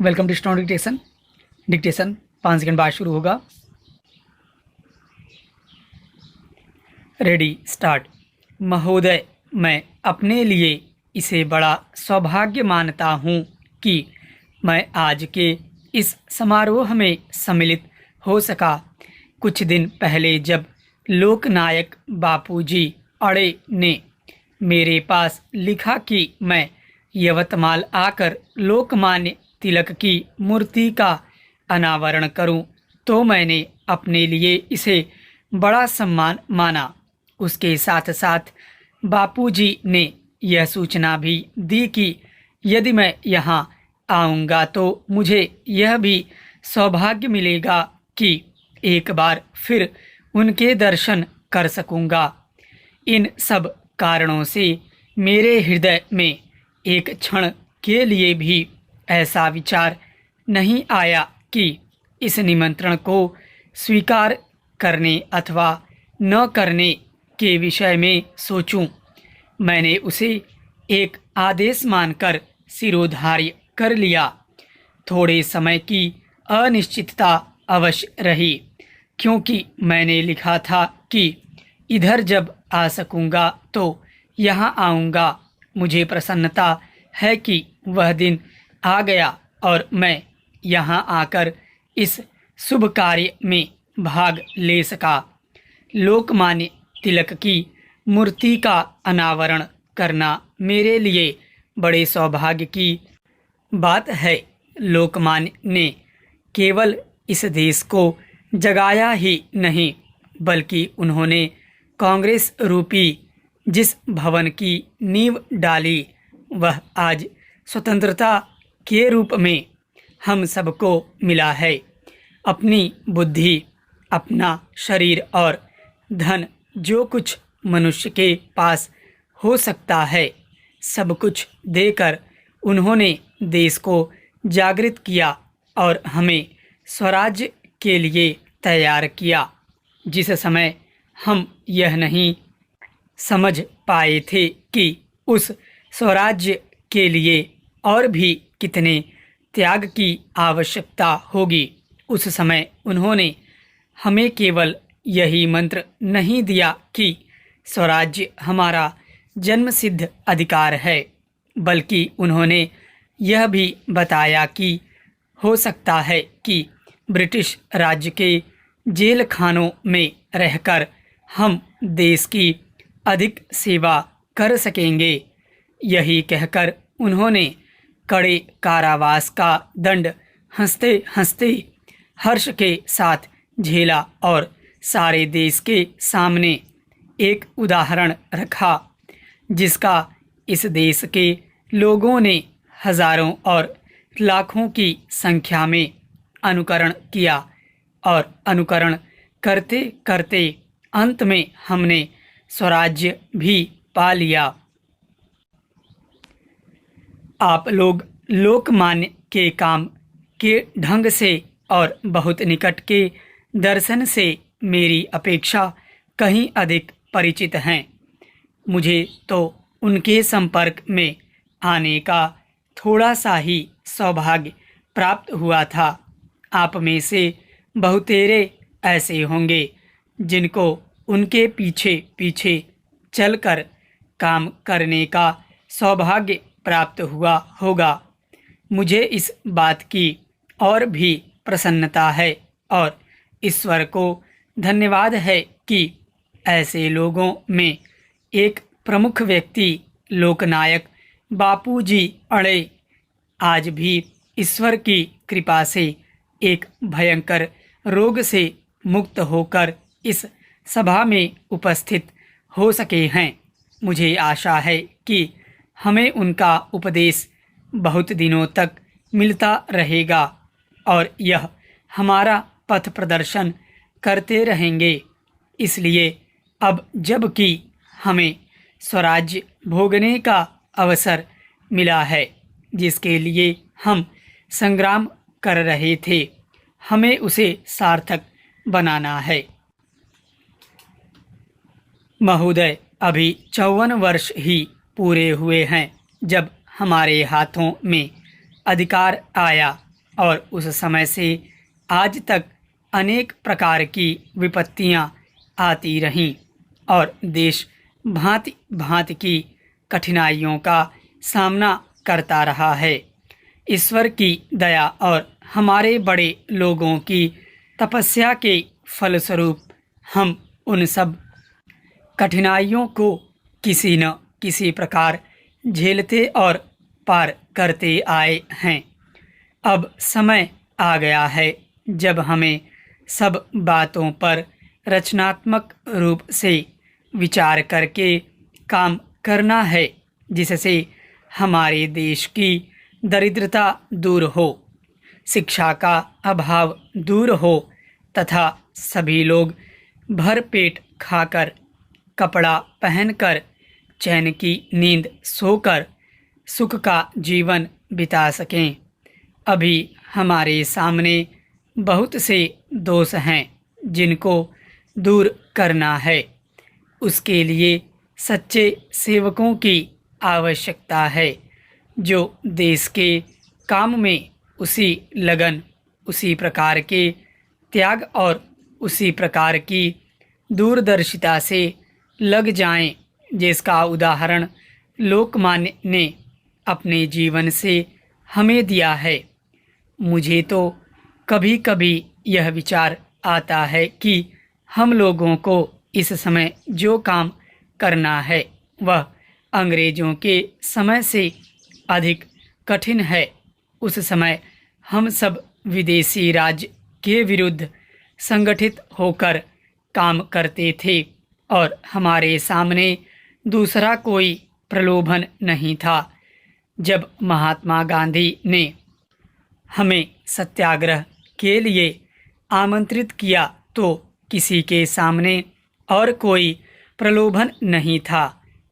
Welcome to stone dictation. Dictation 5 second बाद शुरू होगा। Ready start. महोदय, मैं अपने लिए इसे बड़ा सौभाग्य मानता हूँ कि मैं आज के इस समारोह में सम्मिलित हो सका। कुछ दिन पहले जब लोकनायक बापूजी अड़े ने मेरे पास लिखा कि मैं यवतमाल आकर लोकमान्य तिलक की मूर्ति का अनावरण करूं, तो मैंने अपने लिए इसे बड़ा सम्मान माना। उसके साथ साथ बापूजी ने यह सूचना भी दी कि यदि मैं यहाँ आऊँगा तो मुझे यह भी सौभाग्य मिलेगा कि एक बार फिर उनके दर्शन कर सकूँगा। इन सब कारणों से मेरे हृदय में एक क्षण के लिए भी ऐसा विचार नहीं आया कि इस निमंत्रण को स्वीकार करने अथवा न करने के विषय में सोचूं। मैंने उसे एक आदेश मानकर सिरोधार्य कर लिया। थोड़े समय की अनिश्चितता अवश्य रही, क्योंकि मैंने लिखा था कि इधर जब आ सकूँगा तो यहाँ आऊँगा। मुझे प्रसन्नता है कि वह दिन आ गया और मैं यहाँ आकर इस शुभ कार्य में भाग ले सका। लोकमान्य तिलक की मूर्ति का अनावरण करना मेरे लिए बड़े सौभाग्य की बात है। लोकमान्य ने केवल इस देश को जगाया ही नहीं, बल्कि उन्होंने कांग्रेस रूपी जिस भवन की नींव डाली, वह आज स्वतंत्रता के रूप में हम सबको मिला है। अपनी बुद्धि, अपना शरीर और धन, जो कुछ मनुष्य के पास हो सकता है, सब कुछ देकर उन्होंने देश को जागृत किया और हमें स्वराज्य के लिए तैयार किया। जिस समय हम यह नहीं समझ पाए थे कि उस स्वराज्य के लिए और भी कितने त्याग की आवश्यकता होगी, उस समय उन्होंने हमें केवल यही मंत्र नहीं दिया कि स्वराज्य हमारा जन्मसिद्ध अधिकार है, बल्कि उन्होंने यह भी बताया कि हो सकता है कि ब्रिटिश राज्य के जेल खानों में रहकर हम देश की अधिक सेवा कर सकेंगे। यही कहकर उन्होंने कड़े कारावास का दंड हंसते हंसते हर्ष के साथ झेला और सारे देश के सामने एक उदाहरण रखा, जिसका इस देश के लोगों ने हजारों और लाखों की संख्या में अनुकरण किया और अनुकरण करते करते अंत में हमने स्वराज्य भी पा लिया। आप लोग लोकमान्य के काम के ढंग से और बहुत निकट के दर्शन से मेरी अपेक्षा कहीं अधिक परिचित हैं। मुझे तो उनके संपर्क में आने का थोड़ा सा ही सौभाग्य प्राप्त हुआ था। आप में से बहुतेरे ऐसे होंगे जिनको उनके पीछे पीछे चलकर काम करने का सौभाग्य प्राप्त हुआ होगा। मुझे इस बात की और भी प्रसन्नता है और ईश्वर को धन्यवाद है कि ऐसे लोगों में एक प्रमुख व्यक्ति लोकनायक बापूजी अड़े आज भी ईश्वर की कृपा से एक भयंकर रोग से मुक्त होकर इस सभा में उपस्थित हो सके हैं। मुझे आशा है कि हमें उनका उपदेश बहुत दिनों तक मिलता रहेगा और यह हमारा पथ प्रदर्शन करते रहेंगे। इसलिए अब जबकि हमें स्वराज्य भोगने का अवसर मिला है, जिसके लिए हम संग्राम कर रहे थे, हमें उसे सार्थक बनाना है। महोदय, अभी 54 वर्ष ही पूरे हुए हैं जब हमारे हाथों में अधिकार आया। और उस समय से आज तक अनेक प्रकार की विपत्तियां आती रहीं और देश भांति भांति की कठिनाइयों का सामना करता रहा है। ईश्वर की दया और हमारे बड़े लोगों की तपस्या के फलस्वरूप हम उन सब कठिनाइयों को किसी न किसी प्रकार झेलते और पार करते आए हैं। अब समय आ गया है जब हमें सब बातों पर रचनात्मक रूप से विचार करके काम करना है, जिससे हमारे देश की दरिद्रता दूर हो, शिक्षा का अभाव दूर हो तथा सभी लोग भर पेट खाकर, कपड़ा पहनकर, चैन की नींद सोकर सुख का जीवन बिता सकें। अभी हमारे सामने बहुत से दोष हैं जिनको दूर करना है। उसके लिए सच्चे सेवकों की आवश्यकता है जो देश के काम में उसी लगन, उसी प्रकार के त्याग और उसी प्रकार की दूरदर्शिता से लग जाएं, जिसका उदाहरण लोकमान्य ने अपने जीवन से हमें दिया है। मुझे तो कभी कभी यह विचार आता है कि हम लोगों को इस समय जो काम करना है वह अंग्रेजों के समय से अधिक कठिन है। उस समय हम सब विदेशी राज्य के विरुद्ध संगठित होकर काम करते थे और हमारे सामने दूसरा कोई प्रलोभन नहीं था। जब महात्मा गांधी ने हमें सत्याग्रह के लिए आमंत्रित किया तो किसी के सामने और कोई प्रलोभन नहीं था।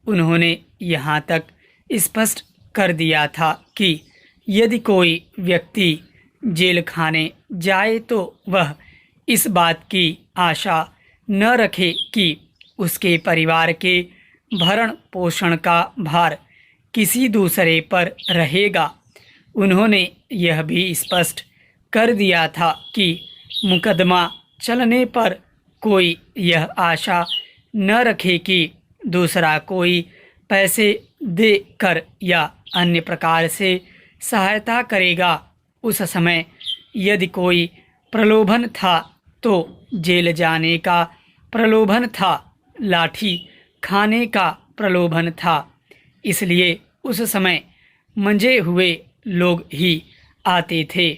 उन्होंने यहाँ तक स्पष्ट कर दिया था कि यदि कोई व्यक्ति जेल खाने जाए तो वह इस बात की आशा न रखे कि उसके परिवार के भरण पोषण का भार किसी दूसरे पर रहेगा। उन्होंने यह भी स्पष्ट कर दिया था कि मुकदमा चलने पर कोई यह आशा न रखे कि दूसरा कोई पैसे दे कर या अन्य प्रकार से सहायता करेगा। उस समय यदि कोई प्रलोभन था तो जेल जाने का प्रलोभन था, लाठी खाने का प्रलोभन था। इसलिए उस समय मंजे हुए लोग ही आते थे।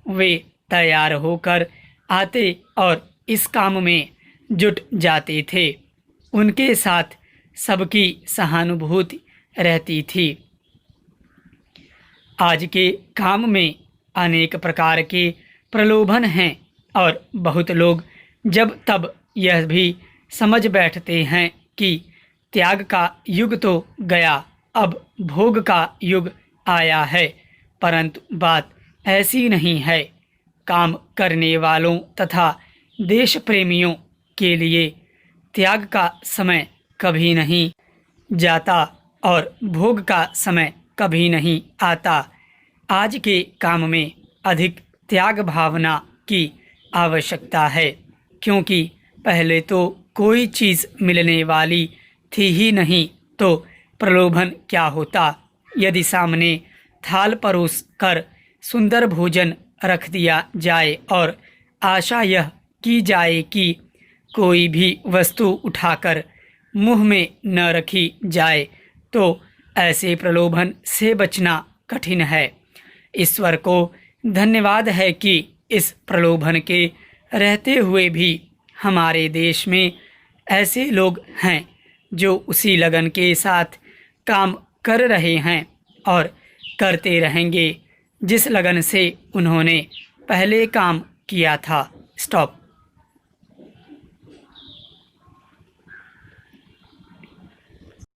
वे तैयार होकर आते और इस काम में जुट जाते थे। उनके साथ सबकी सहानुभूति रहती थी। आज के काम में अनेक प्रकार के प्रलोभन हैं और बहुत लोग जब तब यह भी समझ बैठते हैं कि त्याग का युग तो गया, अब भोग का युग आया है, परंतु बात ऐसी नहीं है। काम करने वालों तथा देश प्रेमियों के लिए त्याग का समय कभी नहीं जाता और भोग का समय कभी नहीं आता। आज के काम में अधिक त्याग भावना की आवश्यकता है, क्योंकि पहले तो कोई चीज़ मिलने वाली थी ही नहीं, तो प्रलोभन क्या होता। यदि सामने थाल परोस कर सुंदर भोजन रख दिया जाए और आशा यह की जाए कि कोई भी वस्तु उठाकर मुंह में न रखी जाए, तो ऐसे प्रलोभन से बचना कठिन है। ईश्वर को धन्यवाद है कि इस प्रलोभन के रहते हुए भी हमारे देश में ऐसे लोग हैं जो उसी लगन के साथ काम कर रहे हैं और करते रहेंगे जिस लगन से उन्होंने पहले काम किया था। स्टॉप।